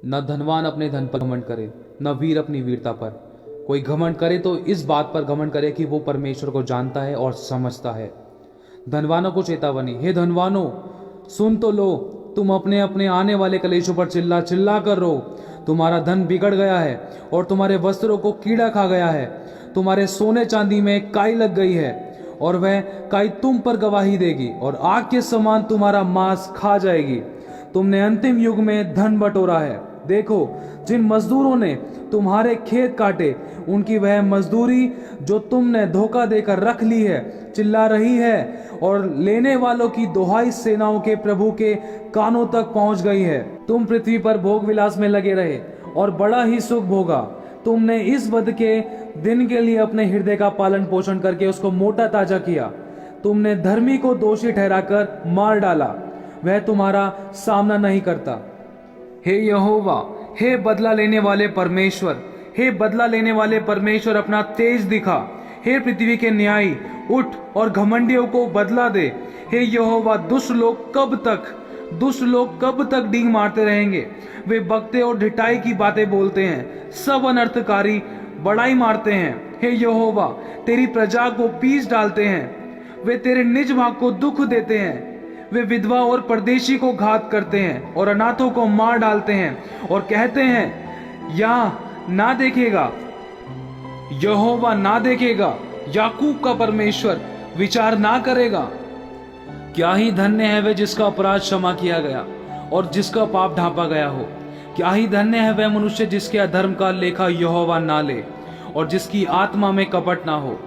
न धनवान अपने धन पर घमंड करे, न वीर अपनी वीरता पर। कोई घमंड करे तो इस बात पर घमंड करे कि वो परमेश्वर को जानता है और समझता है। धनवानों को चेतावनी, हे धनवानों सुन तो लो, तुम अपने अपने आने वाले कलेशों पर चिल्ला चिल्ला कर रो। तुम्हारा धन बिगड़ गया है और तुम्हारे वस्त्रों को कीड़ा खा गया है। तुम्हारे सोने चांदी में काई लग गई है और वह काई तुम पर गवाही देगी और आग के समान तुम्हारा मांस खा जाएगी। तुमने अंतिम युग में धन बटोरा है। देखो, जिन मजदूरों ने तुम्हारे खेत काटे, उनकी वह मजदूरी जो तुमने धोखा देकर रख ली है चिल्ला रही है, और लेने वालों की दुहाई सेनाओं के प्रभु के कानों तक पहुंच गई है। तुम पृथ्वी पर भोग विलास में लगे रहे और बड़ा ही सुख भोगा। तुमने इस वध के दिन के लिए अपने हृदय का पालन पोषण करके उसको मोटा ताजा किया। तुमने धर्मी को दोषी ठहराकर मार डाला, वह तुम्हारा सामना नहीं करता। हे यहोवा, हे बदला लेने वाले परमेश्वर, हे बदला लेने वाले परमेश्वर, अपना तेज दिखा। हे पृथ्वी के न्यायी, उठ और घमंडियों को बदला दे। हे यहोवा, दुष्ट लोग कब तक डींग मारते रहेंगे? वे बकते और ढिठाई की बातें बोलते हैं, सब अनर्थकारी बड़ाई मारते हैं। हे यहोवा, तेरी प्रजा को पीस डालते हैं। वे तेरे निज भाग को दुख देते हैं। वे विधवा और परदेशी को घात करते हैं और अनाथों को मार डालते हैं और कहते हैं, या ना देखेगा, यहोवा ना देखेगा, याकूब का परमेश्वर विचार ना करेगा। क्या ही धन्य है वह जिसका अपराध क्षमा किया गया और जिसका पाप ढांपा गया हो। क्या ही धन्य है वह मनुष्य जिसके अधर्म का लेखा यहोवा ना ले और जिसकी आत्मा में कपट ना हो।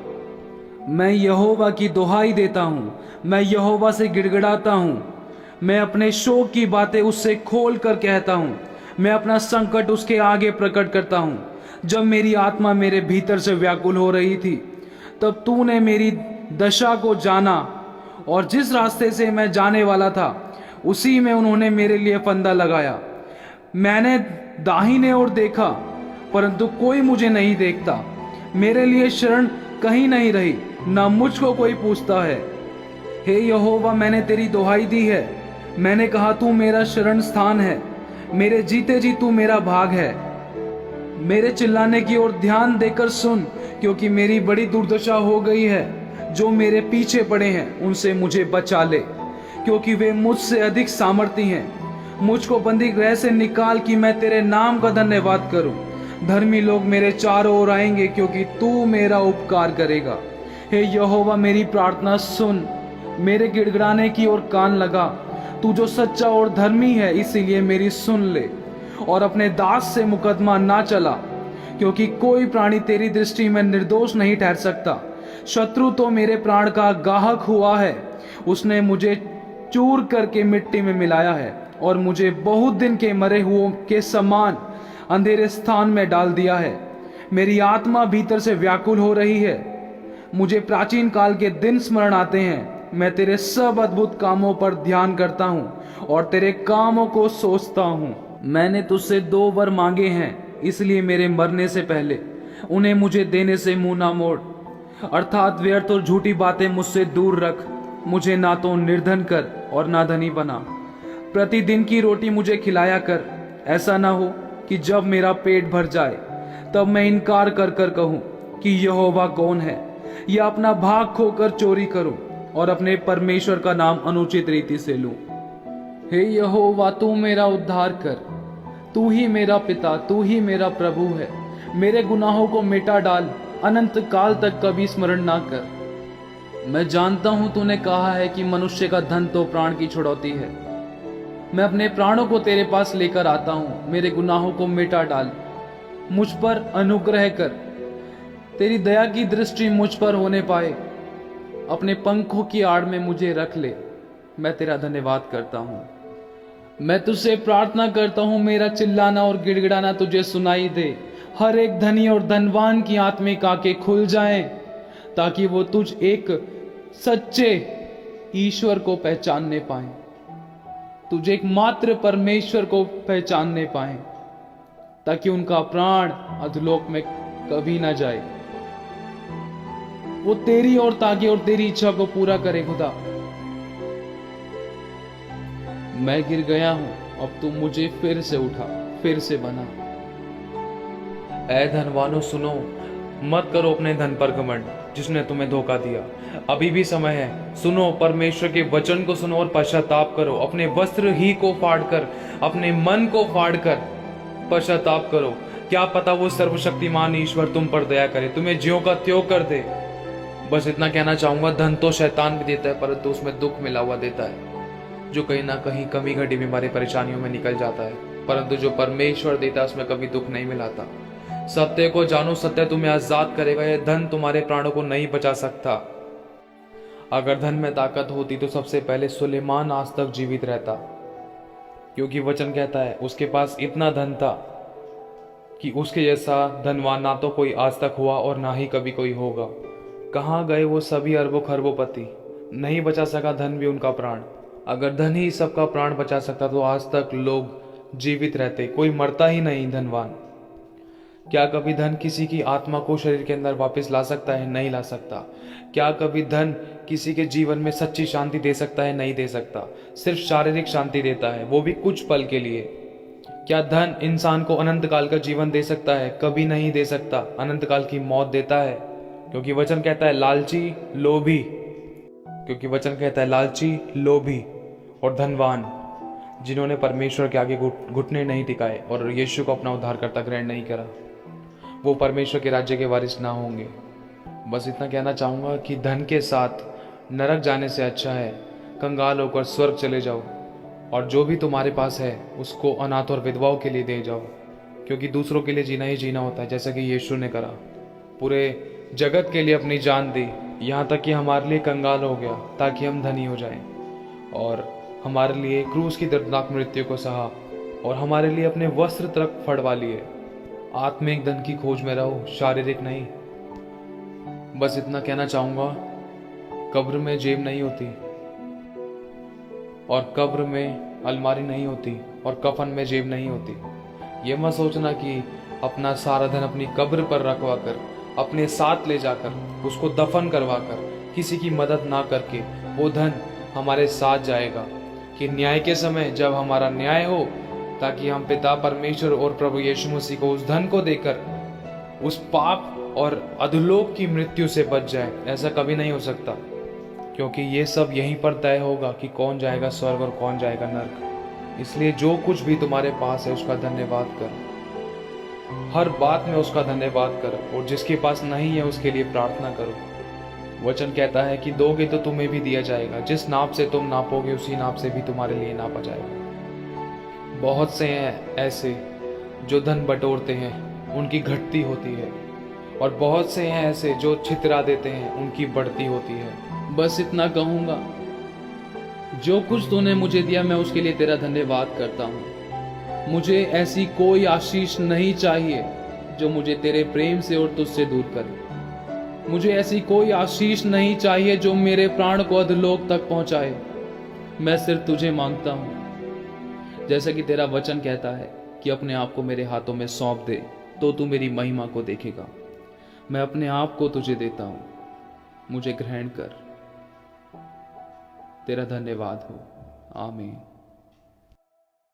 मैं यहोवा की दुहाई देता हूँ, मैं यहोवा से गिड़गिड़ाता हूँ। मैं अपने शोक की बातें उससे खोल कर कहता हूँ। मैं अपना संकट उसके आगे प्रकट करता हूँ। जब मेरी आत्मा मेरे भीतर से व्याकुल हो रही थी, तब तूने मेरी दशा को जाना, और जिस रास्ते से मैं जाने वाला था उसी में उन्होंने मेरे लिए फंदा लगाया। मैंने दाहिने ओर देखा, परंतु कोई मुझे नहीं देखता। मेरे लिए शरण कहीं नहीं रही, ना मुझको कोई पूछता है। हे यहोवा, मैंने तेरी दुहाई दी है। मैंने कहा, तू मेरा शरण स्थान है। मेरे जीते जी तू मेरा भाग है। मेरे चिल्लाने की ओर ध्यान देकर सुन, क्योंकि मेरी बड़ी दुर्दशा हो गई है। जो मेरे पीछे पड़े हैं उनसे मुझे बचा ले, क्योंकि वे मुझसे अधिक सामर्थी हैं। मुझको बंदी गृह से निकाल कि मैं तेरे नाम का धन्यवाद करूं। धर्मी लोग मेरे चारों ओर आएंगे, क्योंकि तू मेरा उपकार करेगा। हे यहोवा, मेरी प्रार्थना सुन, मेरे गिड़गिड़ाने की ओर कान लगा। तू जो सच्चा और धर्मी है, इसीलिए मेरी सुन ले और अपने दास से मुकदमा ना चला, क्योंकि कोई प्राणी तेरी दृष्टि में निर्दोष नहीं ठहर सकता। शत्रु तो मेरे प्राण का गाहक हुआ है। उसने मुझे चूर करके मिट्टी में मिलाया है और मुझे बहुत दिन के मरे हुओं के समान अंधेरे स्थान में डाल दिया है। मेरी आत्मा भीतर से व्याकुल हो रही है। मुझे प्राचीन काल के दिन स्मरण आते हैं। मैं तेरे सब अद्भुत कामों पर ध्यान करता हूँ और तेरे कामों को सोचता हूँ। मैंने तुझसे 2 वर मांगे हैं, इसलिए मेरे मरने से पहले उन्हें मुझे देने से मुंह ना मोड़। अर्थात व्यर्थ और झूठी बातें मुझसे दूर रख। मुझे ना तो निर्धन कर और ना धनी बना। प्रतिदिन की रोटी मुझे खिलाया कर। ऐसा ना हो कि जब मेरा पेट भर जाए तब मैं इनकार कर कर कहूँ कि यहोवा कौन है, या अपना भाग खोकर चोरी करूं और अपने परमेश्वर का नाम अनुचित रीति से लूं। हे यहोवा, तू मेरा उद्धार कर। तू ही मेरा पिता, तू ही मेरा प्रभु है। मेरे गुनाहों को मिटा डाल, अनंत काल तक कभी स्मरण ना कर। मैं जानता हूं तूने कहा है कि मनुष्य का धन तो प्राण की छुड़ौती है। मैं अपने प्राणों को तेरे पास लेकर आता हूं। मेरे गुनाहों को मिटा डाल, मुझ पर अनुग्रह कर। तेरी दया की दृष्टि मुझ पर होने पाए। अपने पंखों की आड़ में मुझे रख ले। मैं तेरा धन्यवाद करता हूं। मैं तुझसे प्रार्थना करता हूं, मेरा चिल्लाना और गिड़गिड़ाना तुझे सुनाई दे। हर एक धनी और धनवान की आत्मिक आंखें खुल जाएं, ताकि वो तुझ एक सच्चे ईश्वर को पहचानने पाए, तुझे एकमात्र परमेश्वर को पहचानने पाए, ताकि उनका प्राण अधोलोक में कभी ना जाए। वो तेरी ओर ताके और तेरी इच्छा को पूरा करे। खुदा, मैं गिर गया हूं, अब तू मुझे फिर से उठा। फिर से बना। ऐ धनवानो सुनो, मत करो अपने धन पर घमंड, जिसने तुम्हें धोखा दिया। अभी भी समय है, सुनो परमेश्वर के वचन को सुनो और पश्चाताप करो। अपने वस्त्र ही को फाड़कर, अपने मन को फाड़कर पश्चाताप करो। क्या पता वो सर्वशक्तिमान ईश्वर तुम पर दया करे, तुम्हें ज्यों का त्यों कर दे। बस इतना कहना चाहूंगा, धन तो शैतान भी देता है, परंतु उसमें दुख मिला हुआ देता है, जो कहीं ना कहीं कमी घटी बीमारी परेशानियों में निकल जाता है। परंतु जो परमेश्वर देता है उसमें कभी दुख नहीं मिलाता। सत्य को जानो, सत्य तुम्हें आजाद करेगा। यह धन तुम्हारे प्राणों को नहीं बचा सकता। अगर धन में ताकत होती तो सबसे पहले सुलेमान आज तक जीवित रहता, क्योंकि वचन कहता है उसके पास इतना धन था कि उसके जैसा धनवान ना तो कोई आज तक हुआ और ना ही कभी कोई होगा। कहाँ गए वो सभी अरबों खरबोपति? नहीं बचा सका धन भी उनका प्राण। अगर धन ही सबका प्राण बचा सकता तो आज तक लोग जीवित रहते, कोई मरता ही नहीं धनवान। क्या कभी धन किसी की आत्मा को शरीर के अंदर वापस ला सकता है? नहीं ला सकता। क्या कभी धन किसी के जीवन में सच्ची शांति दे सकता है? नहीं दे सकता। सिर्फ शारीरिक शांति देता है, वो भी कुछ पल के लिए। क्या धन इंसान को अनंत काल का जीवन दे सकता है? कभी नहीं दे सकता। अनंत काल की मौत देता है, क्योंकि वचन कहता है लालची लोभी, क्योंकि वचन कहता है लालची लोभी और धनवान, जिन्होंने परमेश्वर के आगे घुटने नहीं टिकाए और यीशु को अपना उद्धारकर्ता ग्रहण नहीं करा, वो परमेश्वर के राज्य के वारिस ना होंगे। बस इतना कहना चाहूँगा कि धन के साथ नरक जाने से अच्छा है कंगाल होकर स्वर्ग चले जाओ, और जो भी तुम्हारे पास है उसको अनाथ और विधवाओं के लिए दे जाओ, क्योंकि दूसरों के लिए जीना ही जीना होता है, जैसा कि यीशु ने करा। पूरे जगत के लिए अपनी जान दी, यहाँ तक कि हमारे लिए कंगाल हो गया ताकि हम धनी हो जाएं, और हमारे लिए क्रूस की दर्दनाक मृत्यु को सहा, और हमारे लिए अपने वस्त्र तक फड़वा लिए। आत्मिक धन की खोज में रहो, शारीरिक नहीं। बस इतना कहना चाहूंगा, कब्र में जेब नहीं होती, और कब्र में अलमारी नहीं होती, और कफन में जेब नहीं होती। ये मत सोचना कि अपना सारा धन अपनी कब्र पर रखवा कर, अपने साथ ले जाकर उसको दफन करवा कर, किसी की मदद ना करके वो धन हमारे साथ जाएगा, कि न्याय के समय जब हमारा न्याय हो, ताकि हम पिता परमेश्वर और प्रभु यीशु मसीह को उस धन को देकर उस पाप और अधोलोक की मृत्यु से बच जाए। ऐसा कभी नहीं हो सकता, क्योंकि ये सब यहीं पर तय होगा कि कौन जाएगा स्वर्ग और कौन जाएगा नरक। इसलिए जो कुछ भी तुम्हारे पास है उसका धन्यवाद करो, हर बात में उसका धन्यवाद करो, और जिसके पास नहीं है उसके लिए प्रार्थना करो। वचन कहता है कि दोगे तो तुम्हें भी दिया जाएगा, जिस नाप से तुम नापोगे उसी नाप से भी तुम्हारे लिए नापा जाएगा। बहुत से हैं ऐसे जो धन बटोरते हैं, उनकी घटती होती है, और बहुत से हैं ऐसे जो छितरा देते हैं, उनकी बढ़ती होती है। बस इतना कहूँगा, जो कुछ तूने मुझे दिया मैं उसके लिए तेरा धन्यवाद करता हूँ। मुझे ऐसी कोई आशीष नहीं चाहिए जो मुझे तेरे प्रेम से और तुझसे दूर करे। मुझे ऐसी कोई आशीष नहीं चाहिए जो मेरे प्राण को अधोलोक तक पहुंचाए। मैं सिर्फ तुझे मांगता हूं, जैसा कि तेरा वचन कहता है कि अपने आप को मेरे हाथों में सौंप दे तो तू मेरी महिमा को देखेगा। मैं अपने आप को तुझे देता हूं, मुझे ग्रहण कर। तेरा धन्यवाद हो। आमीन।